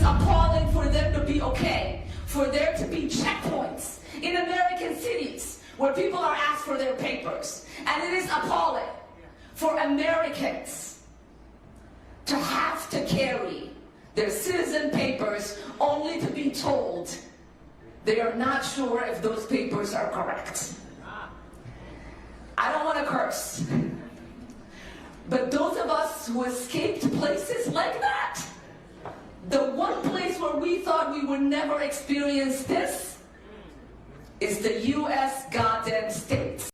appalling for them to be okay, for there to be checkpoints in American cities where people are asked for their papers. And it is appalling for Americans to have to carry their citizen papers only to be told they are not sure if those papers are correct. I don't want to curse, but those of us who escaped places like that, the one place where we thought we would never experience this is the U.S. goddamn States.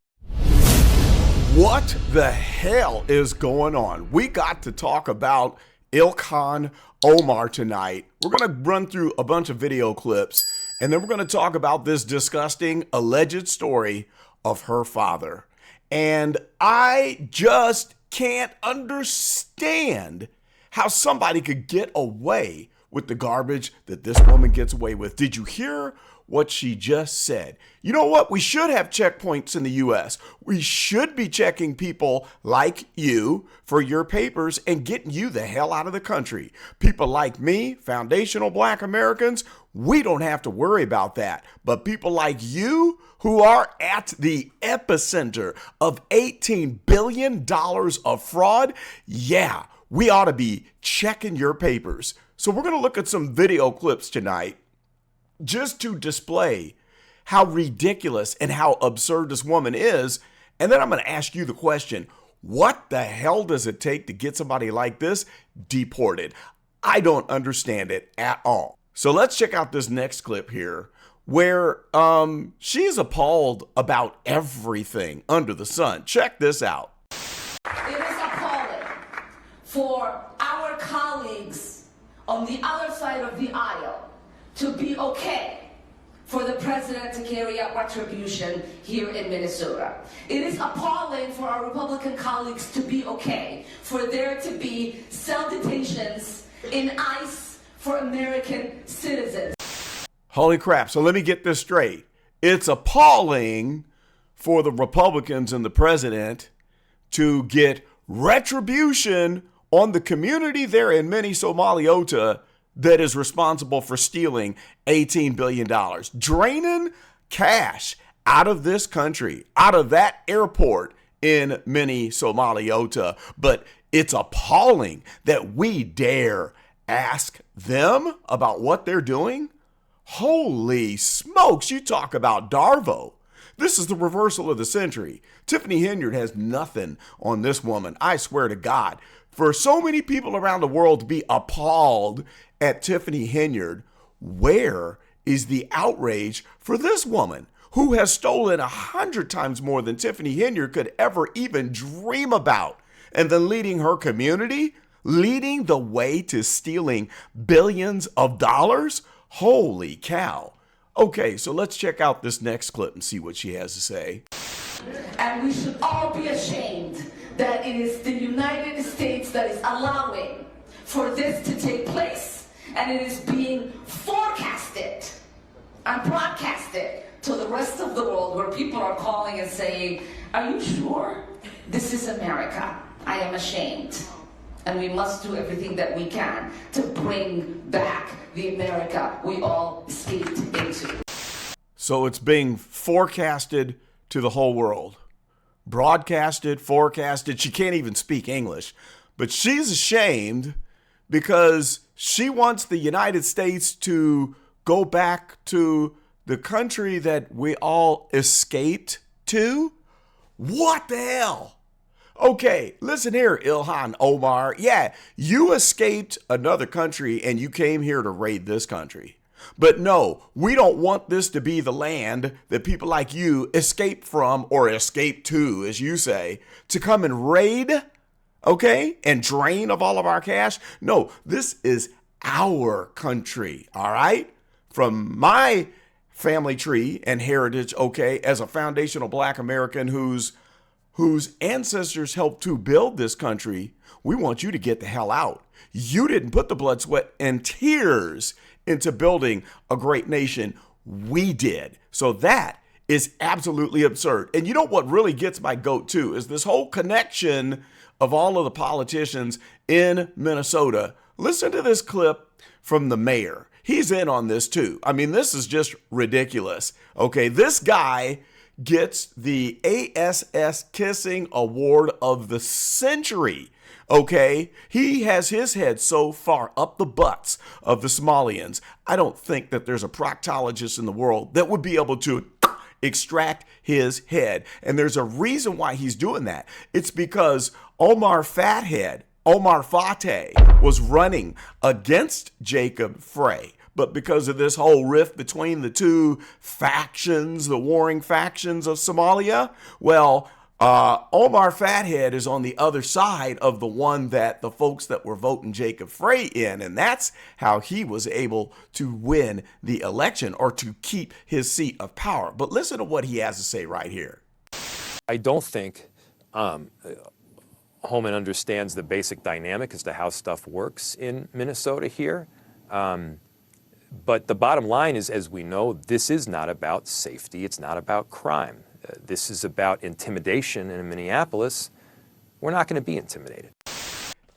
What the hell is going on? We got to talk about Ilhan Omar tonight. We're going to run through a bunch of video clips, and then we're going to talk about this disgusting alleged story of her father. And I just can't understand how somebody could get away with the garbage that this woman gets away with. Did you hear what she just said? You know what? We should have checkpoints in the U.S. We should be checking people like you for your papers and getting you the hell out of the country. People like me, foundational Black Americans, we don't have to worry about that. But people like you who are at the epicenter of $18 billion of fraud, yeah, we ought to be checking your papers. So we're going to look at some video clips tonight just to display how ridiculous and how absurd this woman is. And then I'm going to ask you the question, what the hell does it take to get somebody like this deported? I don't understand it at all. So let's check out this next clip here where she's appalled about everything under the sun. Check this out. It is appalling for our colleagues on the other side of the aisle to be okay for the president to carry out retribution here in Minnesota. It is appalling for our Republican colleagues to be okay for there to be cell detations in ICE for American citizens. Holy crap. So let me get this straight. It's appalling for the Republicans and the president to get retribution on the community there in Minneapolis that is responsible for stealing $18 billion, draining cash out of this country, out of that airport in Minneapolis. But it's appalling that we dare ask them about what they're doing. Holy smokes, you talk about Darvo. This is the reversal of the century. Tiffany Henyard has nothing on this woman. I swear to God, for so many people around the world to be appalled at Tiffany Henyard, where is the outrage for this woman who has stolen 100 times more than Tiffany Henyard could ever even dream about, and then leading her community, leading the way to stealing billions of dollars? Holy cow. Okay, so let's check out this next clip and see what she has to say. And we should all be ashamed that it is the United States that is allowing for this to take place, and it is being forecasted and broadcasted to the rest of the world, where people are calling and saying, are you sure? This is America. I am ashamed. And we must do everything that we can to bring back the America we all escaped into. So it's being forecasted to the whole world. Broadcasted, forecasted. She can't even speak English. But she's ashamed because she wants the United States to go back to the country that we all escaped to. What the hell? Okay, listen here, Ilhan Omar. Yeah, you escaped another country and you came here to raid this country. But no, we don't want this to be the land that people like you escape from, or escape to, as you say, to come and raid, okay, and drain of all of our cash. No, this is our country, all right? From my family tree and heritage, okay, as a foundational Black American whose ancestors helped to build this country, we want you to get the hell out. You didn't put the blood, sweat, and tears into building a great nation. We did. So that is absolutely absurd. And you know what really gets my goat too is this whole connection of all of the politicians in Minnesota, Listen to this clip from the mayor. He's in on this too. I mean, this is just ridiculous. Okay, this guy gets the ASS Kissing Award of the Century. Okay, he has his head so far up the butts of the Somalians. I don't think that there's a proctologist in the world that would be able to extract his head. And there's a reason why he's doing that. It's because Omar Fateh was running against Jacob Frey. But because of this whole rift between the two factions, the warring factions of Somalia, well, Omar Fathead is on the other side of the one that the folks that were voting Jacob Frey in. And that's how he was able to win the election or to keep his seat of power. But listen to what he has to say right here. I don't think Holman understands the basic dynamic as to how stuff works in Minnesota here. But the bottom line is, as we know, this is not about safety. It's not about crime. This is about intimidation. And in Minneapolis, we're not going to be intimidated.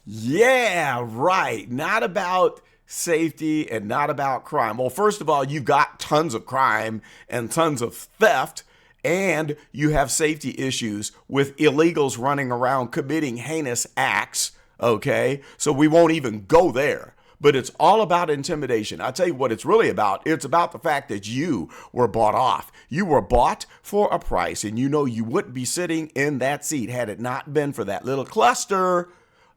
Yeah, right. Not about safety and not about crime. Well, first of all, you've got tons of crime and tons of theft, and you have safety issues with illegals running around committing heinous acts. Okay, so we won't even go there. But it's all about intimidation. I'll tell you what it's really about. It's about the fact that you were bought off. You were bought for a price, and you know you wouldn't be sitting in that seat had it not been for that little cluster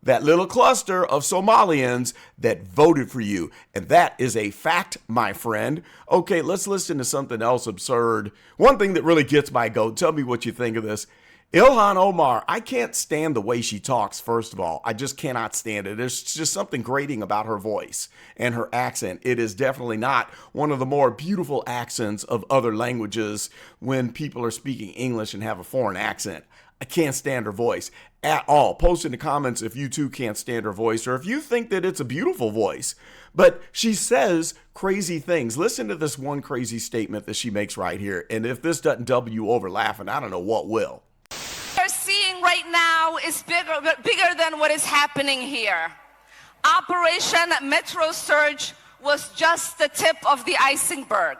of Somalians that voted for you. And that is a fact, my friend. Okay, let's listen to something else absurd. One thing that really gets my goat. Tell me what you think of this. Ilhan Omar, I can't stand the way she talks, first of all. I just cannot stand it. There's just something grating about her voice and her accent. It is definitely not one of the more beautiful accents of other languages when people are speaking English and have a foreign accent. I can't stand her voice at all. Post in the comments if you too can't stand her voice or if you think that it's a beautiful voice. But she says crazy things. Listen to this one crazy statement that she makes right here. And if this doesn't double you over laughing, I don't know what will. We're seeing right now is bigger than what is happening here. Operation Metro Surge was just the tip of the iceberg.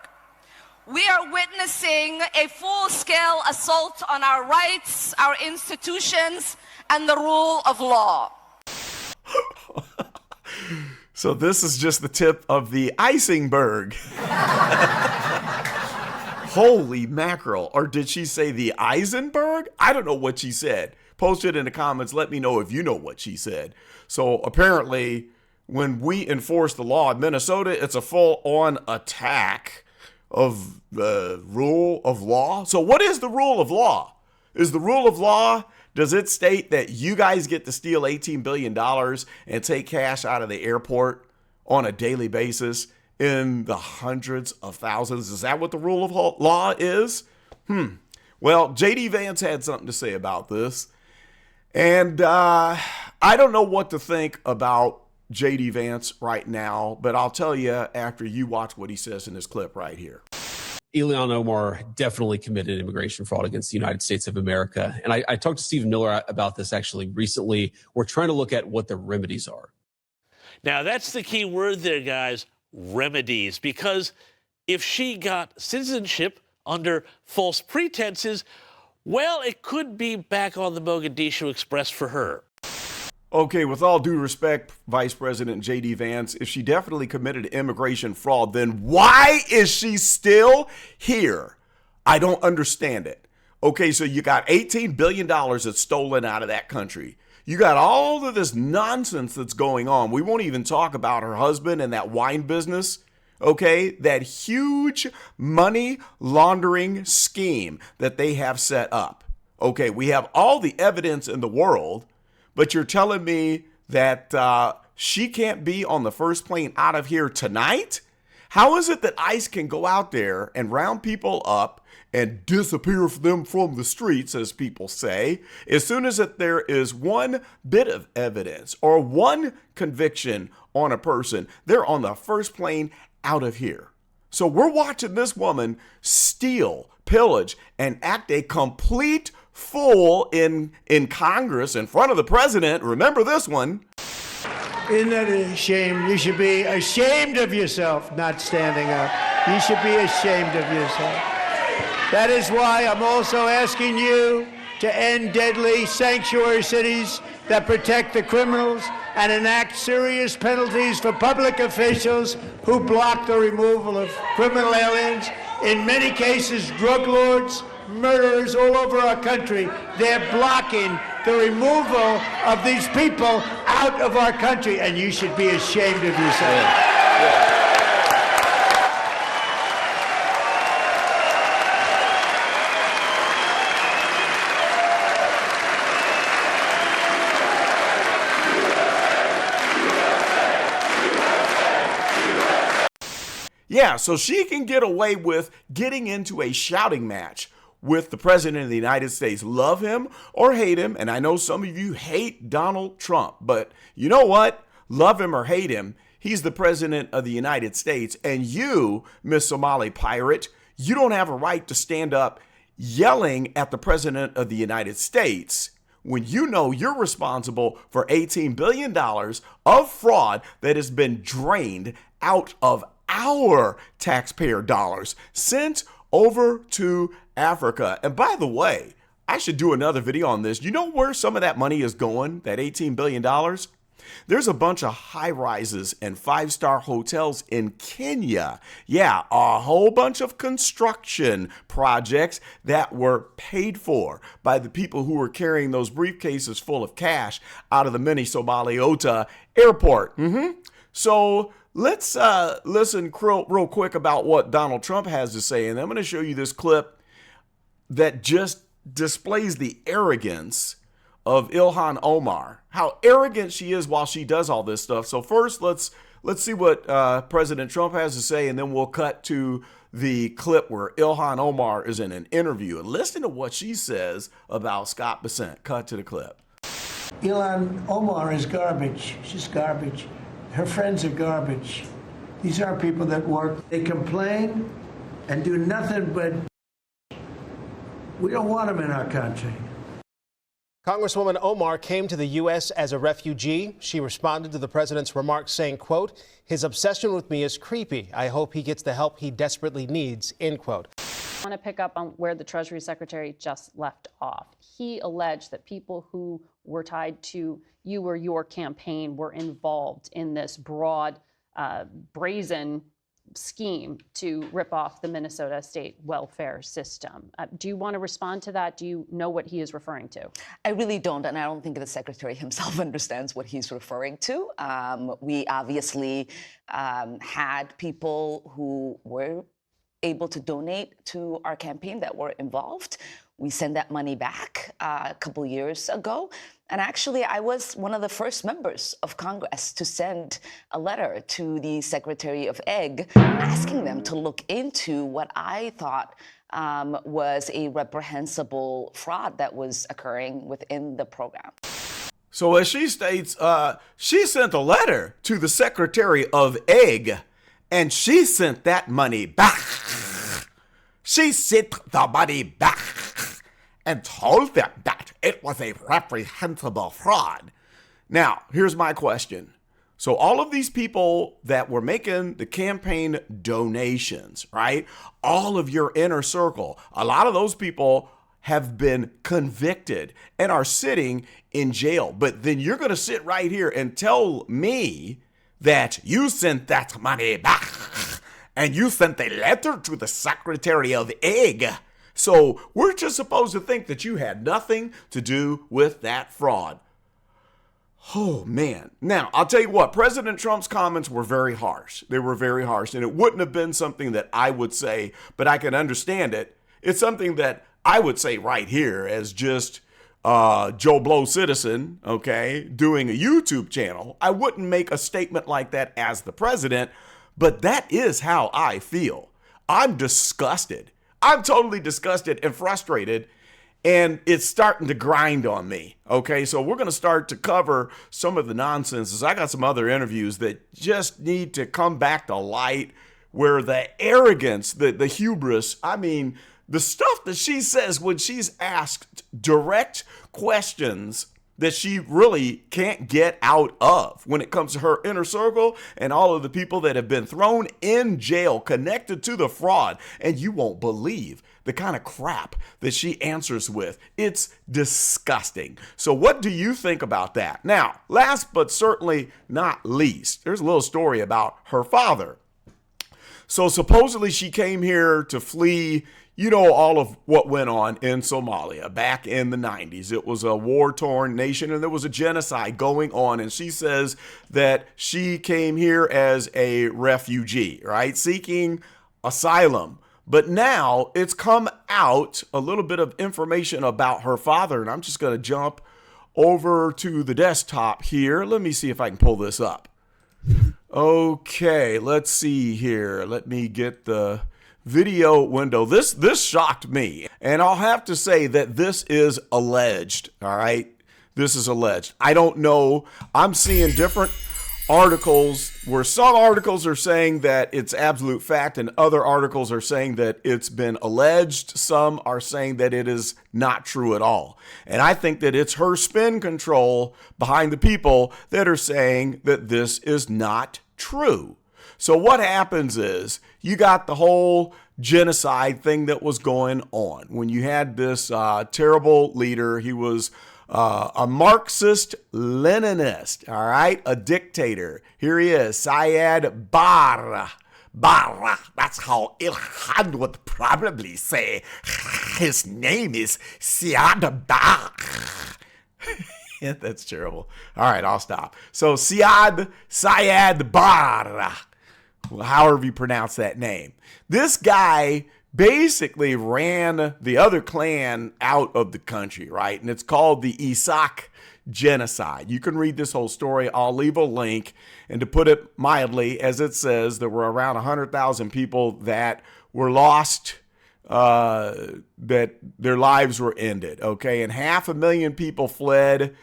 We are witnessing a full-scale assault on our rights, our institutions, and the rule of law. So this is just the tip of the iceberg. Holy mackerel. Or did she say the Eisenberg? I don't know what she said. Post it in the comments. Let me know if you know what she said. So apparently, when we enforce the law in Minnesota, it's a full-on attack of the rule of law. So what is the rule of law? Is the rule of law, does it state that you guys get to steal $18 billion and take cash out of the airport on a daily basis in the hundreds of thousands? Is that what the rule of law is? Well, J.D. Vance had something to say about this. And I don't know what to think about J.D. Vance right now, but I'll tell you after you watch what he says in this clip right here. Ilhan Omar definitely committed immigration fraud against the United States of America. And I talked to Stephen Miller about this actually recently. We're trying to look at what the remedies are. Now, that's the key word there, guys, remedies. Because if she got citizenship under false pretenses, well, it could be back on the Mogadishu Express for her. Okay, with all due respect, Vice President J.D. Vance, if she definitely committed immigration fraud, then why is she still here? I don't understand it. Okay, so you got $18 billion that's stolen out of that country. You got all of this nonsense that's going on. We won't even talk about her husband and that wine business. Okay, that huge money laundering scheme that they have set up. Okay, we have all the evidence in the world, but you're telling me that she can't be on the first plane out of here tonight? How is it that ICE can go out there and round people up and disappear them from the streets, as people say, as soon as that there is one bit of evidence or one conviction on a person, they're on the first plane out of here? So we're watching this woman steal, pillage, and act a complete fool in Congress in front of the president. Remember this one. Isn't that a shame? You should be ashamed of yourself, not standing up. You should be ashamed of yourself. That is why I'm also asking you to end deadly sanctuary cities that protect the criminals and enact serious penalties for public officials who block the removal of criminal aliens. In many cases, drug lords, murderers all over our country, they're blocking the removal of these people out of our country, and you should be ashamed of yourself. Yeah, so she can get away with getting into a shouting match with the president of the United States. Love him or hate him, and I know some of you hate Donald Trump, but you know what? Love him or hate him, he's the president of the United States, and you, Miss Somali pirate, you don't have a right to stand up yelling at the president of the United States when you know you're responsible for $18 billion of fraud that has been drained out of our taxpayer dollars sent over to Africa. And by the way, I should do another video on this. You know where some of that money is going, that $18 billion? There's a bunch of high rises and five-star hotels in Kenya. Yeah, a whole bunch of construction projects that were paid for by the people who were carrying those briefcases full of cash out of the mini Somaliota airport. So let's listen real quick about what Donald Trump has to say. And I'm going to show you this clip that just displays the arrogance of Ilhan Omar, how arrogant she is while she does all this stuff. So first, let's see what President Trump has to say, and then we'll cut to the clip where Ilhan Omar is in an interview. And listen to what she says about Scott Bessent. Cut to the clip. Ilhan Omar is garbage. She's garbage. Her friends are garbage. These are people that work. They complain and do nothing but... We don't want them in our country. Congresswoman Omar came to the U.S. as a refugee. She responded to the president's remarks saying, quote, "His obsession with me is creepy. I hope he gets the help he desperately needs," end quote. I want to pick up on where the Treasury Secretary just left off. He alleged that people who were tied to you or your campaign were involved in this broad, brazen scheme to rip off the Minnesota state welfare system. Do you want to respond to that? Do you know what he is referring to? I really don't, and I don't think the secretary himself understands what he's referring to. We obviously had people who were able to donate to our campaign that were involved. We sent that money back a couple years ago. And actually, I was one of the first members of Congress to send a letter to the Secretary of Ag asking them to look into what I thought was a reprehensible fraud that was occurring within the program. So as she states, she sent a letter to the Secretary of Ag, and she sent that money back. She sent the money back and told them that it was a reprehensible fraud. Now, here's my question. So all of these people that were making the campaign donations, right? All of your inner circle, a lot of those people have been convicted and are sitting in jail. But then you're going to sit right here and tell me that you sent that money back and you sent a letter to the Secretary of Ag. So we're just supposed to think that you had nothing to do with that fraud. Oh, man. Now, I'll tell you what, President Trump's comments were very harsh. They were very harsh, and it wouldn't have been something that I would say, but I can understand it. It's something that I would say right here as just Joe Blow citizen, okay, doing a YouTube channel. I wouldn't make a statement like that as the president, but that is how I feel. I'm disgusted. I'm totally disgusted and frustrated, and it's starting to grind on me, okay? So we're going to start to cover some of the nonsense. I got some other interviews that just need to come back to light where the arrogance, the hubris, I mean, the stuff that she says when she's asked direct questions that she really can't get out of when it comes to her inner circle and all of the people that have been thrown in jail connected to the fraud. And you won't believe the kind of crap that she answers with. It's disgusting. So what do you think about that? Now, last but certainly not least, there's a little story about her father. So supposedly she came here to flee, you know, all of what went on in Somalia back in the 90s. It was a war-torn nation and there was a genocide going on. And she says that she came here as a refugee, right? Seeking asylum. But now it's come out a little bit of information about her father. And I'm just going to jump over to the desktop here. Let me see if I can pull this up. Okay, let's see here. Let me get the video window. This shocked me. And I'll have to say that this is alleged, all right? This is alleged. I don't know. I'm seeing different articles where some articles are saying that it's absolute fact and other articles are saying that it's been alleged. Some are saying that it is not true at all. And I think that it's her spin control behind the people that are saying that this is not true. So what happens is you got the whole genocide thing that was going on when you had this terrible leader. He was a Marxist-Leninist, all right, a dictator. Here he is, Syed Barra. That's how Ilhan would probably say his name is Syed Barra. Yeah, that's terrible. All right, I'll stop. So Syed Barra, however you pronounce that name. This guy basically ran the other clan out of the country, right? And it's called the Isak genocide. You can read this whole story. I'll leave a link. And to put it mildly, as it says, there were around 100,000 people that were lost, that their lives were ended, okay? And 500,000 people fled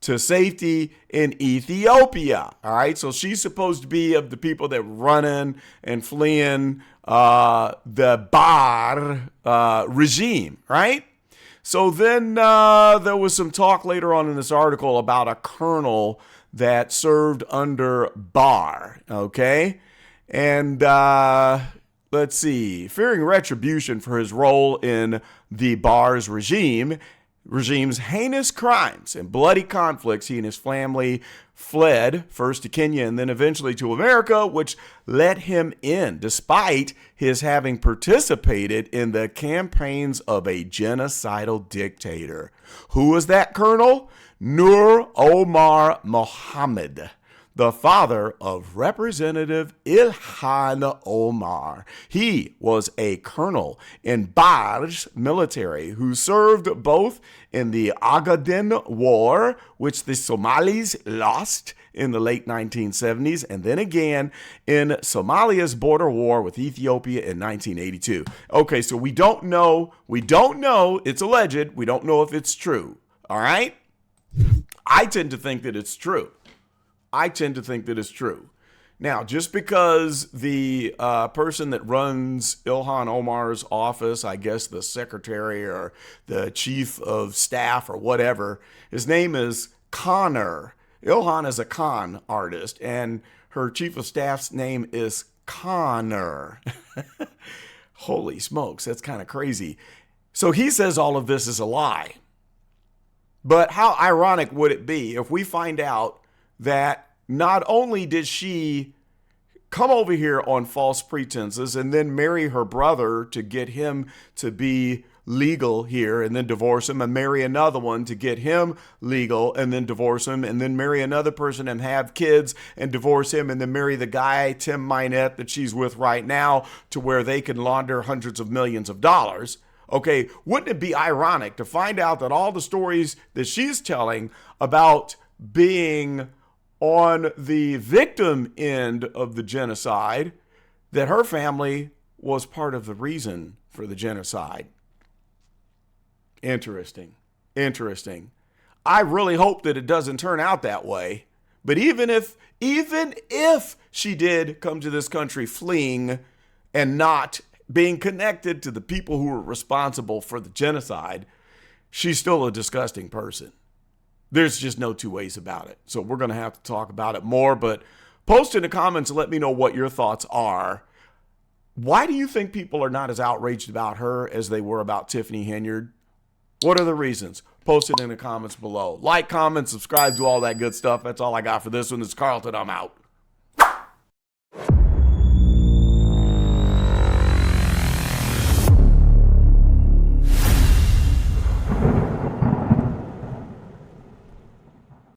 to safety in Ethiopia, all right? So she's supposed to be of the people that running and fleeing the Bar regime, right? So then there was some talk later on in this article about a colonel that served under Bar, okay? And let's see, fearing retribution for his role in the Bar's regime's heinous crimes and bloody conflicts, he and his family fled first to Kenya and then eventually to America, which let him in despite his having participated in the campaigns of a genocidal dictator. Who was that colonel? Nur Omar Mohammed, the father of Representative Ilhan Omar. He was a colonel in Bar's military who served both in the Ogaden War, which the Somalis lost in the late 1970s, and then again in Somalia's border war with Ethiopia in 1982. Okay, so we don't know, it's alleged, we don't know if it's true, all right? I tend to think that it's true. Now, just because the person that runs Ilhan Omar's office, I guess the secretary or the chief of staff or whatever, his name is Connor. Ilhan is a con artist, and her chief of staff's name is Connor. Holy smokes, that's kind of crazy. So he says all of this is a lie. But how ironic would it be if we find out that not only did she come over here on false pretenses and then marry her brother to get him to be legal here and then divorce him and marry another one to get him legal and then divorce him and then marry another person and have kids and divorce him and then marry the guy, Tim Minette, that she's with right now to where they can launder hundreds of millions of dollars. Okay, wouldn't it be ironic to find out that all the stories that she's telling about being on the victim end of the genocide, that her family was part of the reason for the genocide? Interesting. I really hope that it doesn't turn out that way. But even if she did come to this country fleeing and not being connected to the people who were responsible for the genocide, she's still a disgusting person. There's just no two ways about it. So we're going to have to talk about it more, but post in the comments and let me know what your thoughts are. Why do you think people are not as outraged about her as they were about Tiffany Henyard? What are the reasons? Post it in the comments below. Like, comment, subscribe, do all that good stuff. That's all I got for this one. It's Carlton. I'm out.